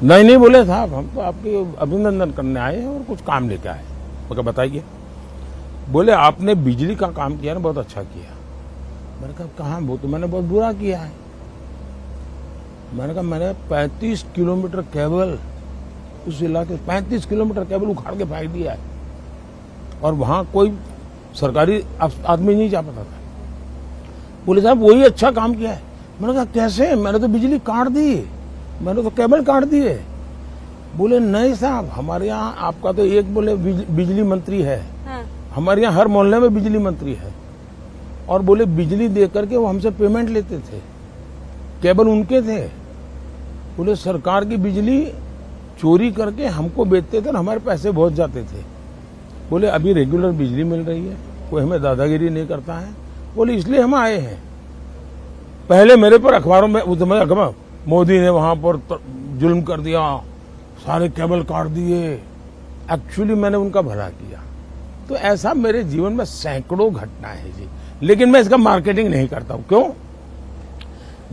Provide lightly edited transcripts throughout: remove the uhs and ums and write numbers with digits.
नहीं नहीं बोले साहब, हम तो आपकी अभिनंदन करने आए हैं और कुछ काम लेके आए। मैं बताइए। बोले आपने बिजली का काम किया ना, बहुत अच्छा किया। मैंने कहा कहाँ, वो तो मैंने बहुत बुरा किया है। मैंने कहा मैंने 35 किलोमीटर केबल, उस इलाके 35 किलोमीटर केबल उखाड़ के फेंक दिया है और वहां कोई सरकारी आदमी नहीं जा पाता था। बोले साहब वही अच्छा काम किया है। मैंने कहा कैसे? मैंने तो बिजली काट दी, मैंने तो केबल काट दिए। बोले नहीं साहब, हमारे यहाँ आपका तो एक बोले बिजली मंत्री है, हाँ। हमारे यहाँ हर मोहल्ले में बिजली मंत्री है। और बोले बिजली दे करके वो हमसे पेमेंट लेते थे, केबल उनके थे। बोले सरकार की बिजली चोरी करके हमको बेचते थे और हमारे पैसे बहुत जाते थे। बोले अभी रेगुलर बिजली मिल रही है, कोई हमें दादागिरी नहीं करता है। बोले इसलिए हम आए हैं। पहले मेरे पर अखबारों में उस समय मोदी ने वहां पर जुल्म कर दिया, सारे केबल काट दिए। एक्चुअली मैंने उनका भला किया। तो ऐसा मेरे जीवन में सैकड़ों घटनाएं हैं जी, लेकिन मैं इसका मार्केटिंग नहीं करता हूं। क्यों?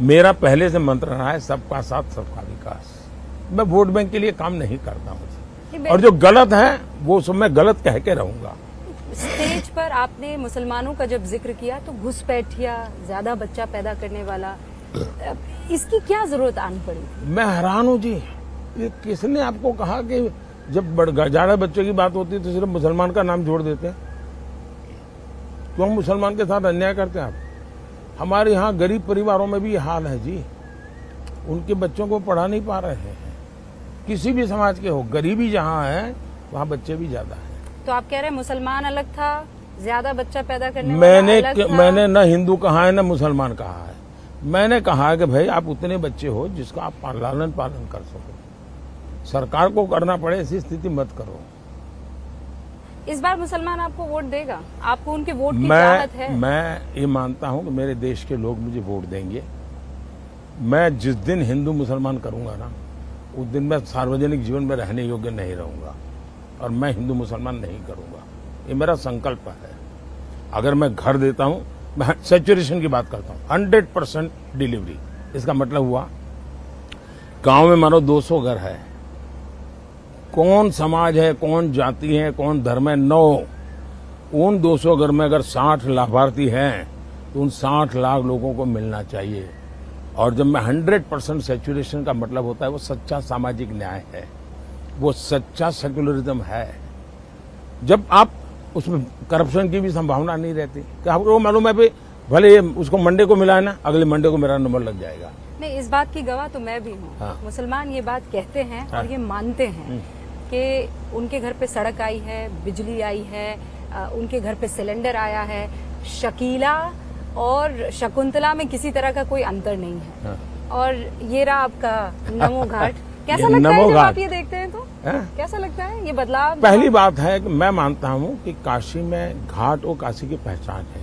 मेरा पहले से मंत्र रहा है सबका साथ सबका विकास। मैं वोट बैंक के लिए काम नहीं करता हूं, और जो गलत है वो सब मैं गलत कह के रहूंगा। स्टेज पर आपने मुसलमानों का जब जिक्र किया तो घुसपैठिया, ज्यादा बच्चा पैदा करने वाला, इसकी क्या जरूरत आनी पड़ी? मैं हैरान हूं जी, ये किसने आपको कहा कि जब ज्यादा बच्चों की बात होती है तो सिर्फ मुसलमान का नाम जोड़ देते हैं? क्यों मुसलमान के साथ अन्याय करते हैं आप? हमारे यहाँ गरीब परिवारों में भी ये हाल है जी, उनके बच्चों को पढ़ा नहीं पा रहे हैं। किसी भी समाज के हो, गरीबी जहाँ है वहाँ बच्चे भी ज्यादा हैं। तो आप कह रहे हैं मुसलमान अलग था, ज्यादा बच्चा पैदा करने वाला अलग था? मैंने न हिंदू कहा है न मुसलमान कहा है। मैंने कहा कि भाई आप उतने बच्चे हो जिसका आप लालन पालन कर सको। सरकार को करना पड़े ऐसी स्थिति मत करो। इस बार मुसलमान आपको वोट देगा? आपको उनके वोट की चाहत है? मैं ये मानता हूं कि मेरे देश के लोग मुझे वोट देंगे। मैं जिस दिन हिंदू मुसलमान करूंगा ना, उस दिन मैं सार्वजनिक जीवन में रहने योग्य नहीं रहूंगा और मैं हिंदू मुसलमान नहीं करूंगा। ये मेरा संकल्प है। अगर मैं घर देता हूं, मैं सैचुरेशन की बात करता हूं, 100% डिलीवरी। इसका मतलब हुआ गांव में मानो 200 घर है, कौन समाज है, कौन जाति है, कौन धर्म है, 9, उन 200 घर में अगर 60 लाभार्थी हैं तो उन 60 लाख लोगों को मिलना चाहिए। और जब मैं 100% सैचुरेशन का मतलब होता है वो सच्चा सामाजिक न्याय है, वो सच्चा सेक्युलरिज्म है। जब आप उसमें करप्शन की भी संभावना नहीं रहती कि आपको मालूम है भाई भले उसको मंडे को मिला है ना, अगले मंडे को मेरा नंबर लग जाएगा। नहीं, इस बात की गवाह तो मैं भी हूँ। हाँ। मुसलमान ये बात कहते हैं और ये मानते हैं कि उनके घर पे सड़क आई है, बिजली आई है, उनके घर पे सिलेंडर आया है। शकीला और शकुंतला में किसी तरह का कोई अंतर नहीं है। हाँ। और ये रहा आपका नमो घाट। कैसा लगता है जब आप ये देखते हैं तो? कैसा लगता है ये बदलाव? पहली बात है कि मैं मानता हूं कि काशी में घाट और काशी की पहचान है,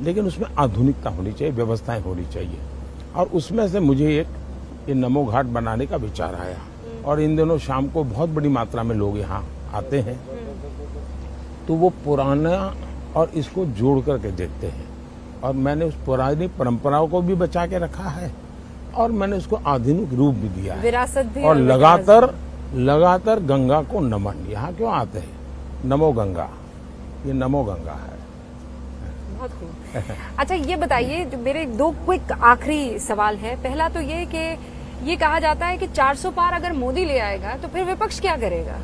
लेकिन उसमें आधुनिकता होनी चाहिए, व्यवस्थाएं होनी चाहिए। और उसमें से मुझे एक ये नमो घाट बनाने का विचार आया। और इन दिनों शाम को बहुत बड़ी मात्रा में लोग यहाँ आते हैं, तो वो पुराना और इसको जोड़ करके देखते हैं। और मैंने उस पुरानी परंपराओं को भी बचा के रखा है और मैंने उसको आधुनिक रूप भी दिया है। विरासत भी। और लगातार गंगा को नमन। यहाँ क्यों आते हैं? नमो गंगा, ये नमो गंगा है। बहुत खूब। अच्छा ये बताइए, जो मेरे 2 क्विक आखिरी सवाल है। पहला तो ये कि ये कहा जाता है कि 400 पार अगर मोदी ले आएगा तो फिर विपक्ष क्या करेगा?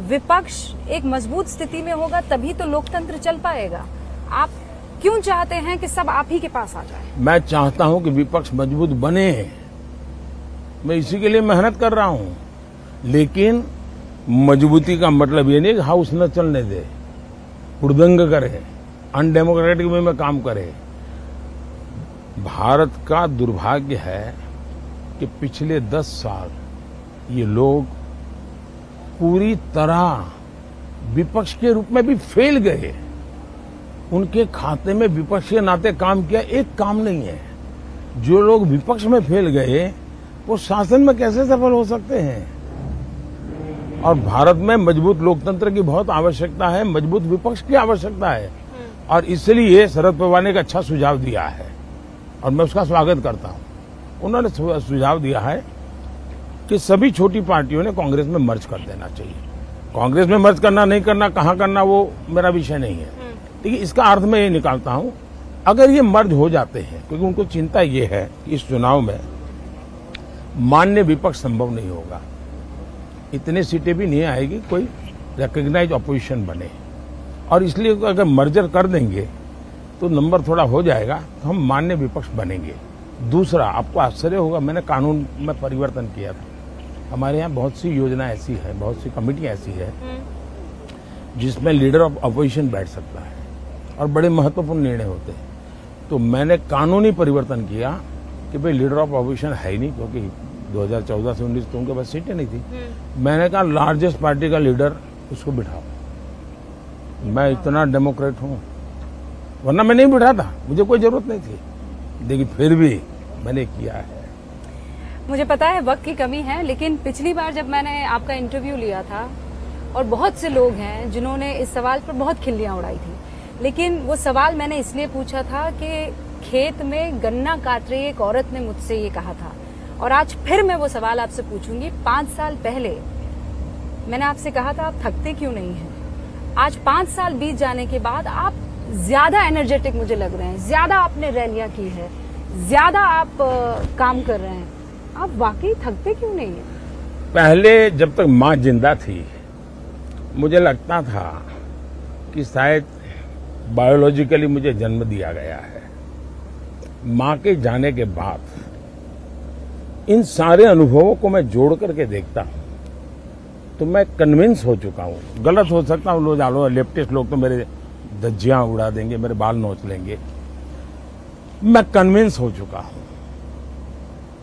विपक्ष एक मजबूत स्थिति में होगा तभी तो लोकतंत्र चल पाएगा। आप क्यों चाहते हैं कि सब आप ही के पास आ जाए? मैं चाहता हूं कि विपक्ष मजबूत बने, मैं इसी के लिए मेहनत कर रहा हूं। लेकिन मजबूती का मतलब ये नहीं कि हाउस न चलने दे, हुड़दंग करे, अनडेमोक्रेटिक वे में काम करे। भारत का दुर्भाग्य है कि पिछले 10 साल ये लोग पूरी तरह विपक्ष के रूप में भी फेल गए। उनके खाते में विपक्ष के नाते काम किया एक काम नहीं है। जो लोग विपक्ष में फेल गए वो शासन में कैसे सफल हो सकते हैं? और भारत में मजबूत लोकतंत्र की बहुत आवश्यकता है, मजबूत विपक्ष की आवश्यकता है। और इसलिए शरद पवार ने एक अच्छा सुझाव दिया है और मैं उसका स्वागत करता हूं। उन्होंने सुझाव दिया है कि सभी छोटी पार्टियों ने कांग्रेस में मर्ज कर देना चाहिए। कांग्रेस में मर्ज करना नहीं करना, कहाँ करना, वो मेरा विषय नहीं है। देखिए, इसका अर्थ मैं ये निकालता हूं, अगर ये मर्ज हो जाते हैं, क्योंकि उनको चिंता ये है कि इस चुनाव में मान्य विपक्ष संभव नहीं होगा, इतनी सीटें भी नहीं आएगी कोई रिकॉग्नाइज अपोजिशन बने, और इसलिए अगर मर्जर कर देंगे तो नंबर थोड़ा हो जाएगा, तो हम मान्य विपक्ष बनेंगे। दूसरा, आपको आश्चर्य होगा, मैंने कानून में परिवर्तन किया था। हमारे यहाँ बहुत सी योजना ऐसी है, बहुत सी कमेटियां ऐसी है जिसमें लीडर ऑफ अपोजिशन बैठ सकता है और बड़े महत्वपूर्ण निर्णय होते हैं। तो मैंने कानूनी परिवर्तन किया कि भाई लीडर ऑफ अपोजिशन है ही नहीं, क्योंकि 2014 से 19 तो उनके पास सीटें नहीं थी। मैंने कहा लार्जेस्ट पार्टी का लीडर उसको बिठाओ। मैं इतना डेमोक्रेट हूं, वरना मैं नहीं बिठाता, मुझे कोई जरूरत नहीं थी, लेकिन फिर भी मैंने किया है। मुझे पता है वक्त की कमी है, लेकिन पिछली बार जब मैंने आपका इंटरव्यू लिया था, और बहुत से लोग हैं जिन्होंने इस सवाल पर बहुत खिल्लियां उड़ाई थी, लेकिन वो सवाल मैंने इसलिए पूछा था कि खेत में गन्ना काट रही एक औरत ने मुझसे ये कहा था, और आज फिर मैं वो सवाल आपसे पूछूंगी। 5 साल पहले मैंने आपसे कहा था आप थकते क्यों नहीं हैं। आज 5 साल बीत जाने के बाद आप ज्यादा एनर्जेटिक मुझे लग रहे हैं, ज्यादा आपने रैलियां की है, ज्यादा आप काम कर रहे हैं, आप वाकई थकते क्यों नहीं है। पहले जब तक माँ जिंदा थी मुझे लगता था कि शायद बायोलॉजिकली मुझे जन्म दिया गया है। माँ के जाने के बाद इन सारे अनुभवों को मैं जोड़ करके देखता हूं तो मैं कन्विंस हो चुका हूं। गलत हो सकता हूं, लोग लेफ्टिस्ट लोग तो मेरे धज्जियां उड़ा देंगे, मेरे बाल नोच लेंगे। मैं कन्विंस हो चुका हूं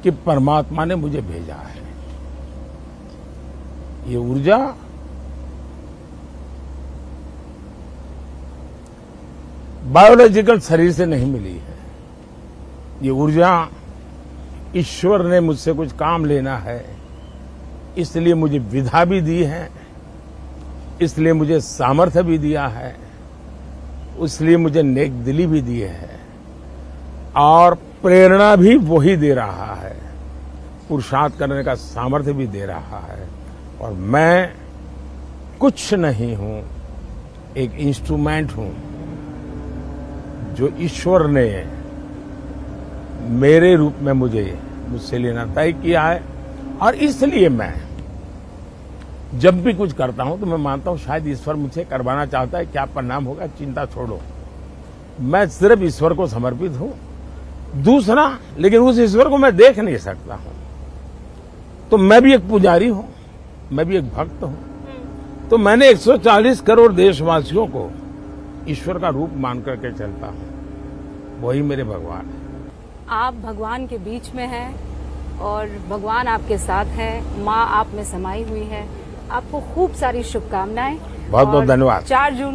कि परमात्मा ने मुझे भेजा है। ये ऊर्जा बायोलॉजिकल शरीर से नहीं मिली है। ये ऊर्जा ईश्वर ने मुझसे कुछ काम लेना है, इसलिए मुझे विधा भी दी है, इसलिए मुझे सामर्थ्य भी दिया है, इसलिए मुझे नेक दिली भी दी है, और प्रेरणा भी वही दे रहा है, पुरुषार्थ करने का सामर्थ्य भी दे रहा है। और मैं कुछ नहीं हूं, एक इंस्ट्रूमेंट हूं जो ईश्वर ने मेरे रूप में मुझसे लेना तय किया है। और इसलिए मैं जब भी कुछ करता हूं तो मैं मानता हूं शायद ईश्वर मुझसे करवाना चाहता है, क्या परिणाम होगा चिंता छोड़ो, मैं सिर्फ ईश्वर को समर्पित हूं। दूसरा, लेकिन उस ईश्वर को मैं देख नहीं सकता हूं, तो मैं भी एक पुजारी हूं, मैं भी एक भक्त हूं। तो मैंने 140 करोड़ देशवासियों को ईश्वर का रूप मान करके चलता हूं, वही मेरे भगवान है। आप भगवान के बीच में हैं और भगवान आपके साथ है, माँ आप में समाई हुई है। आपको खूब सारी शुभकामनाएं। बहुत बहुत धन्यवाद। 4 जून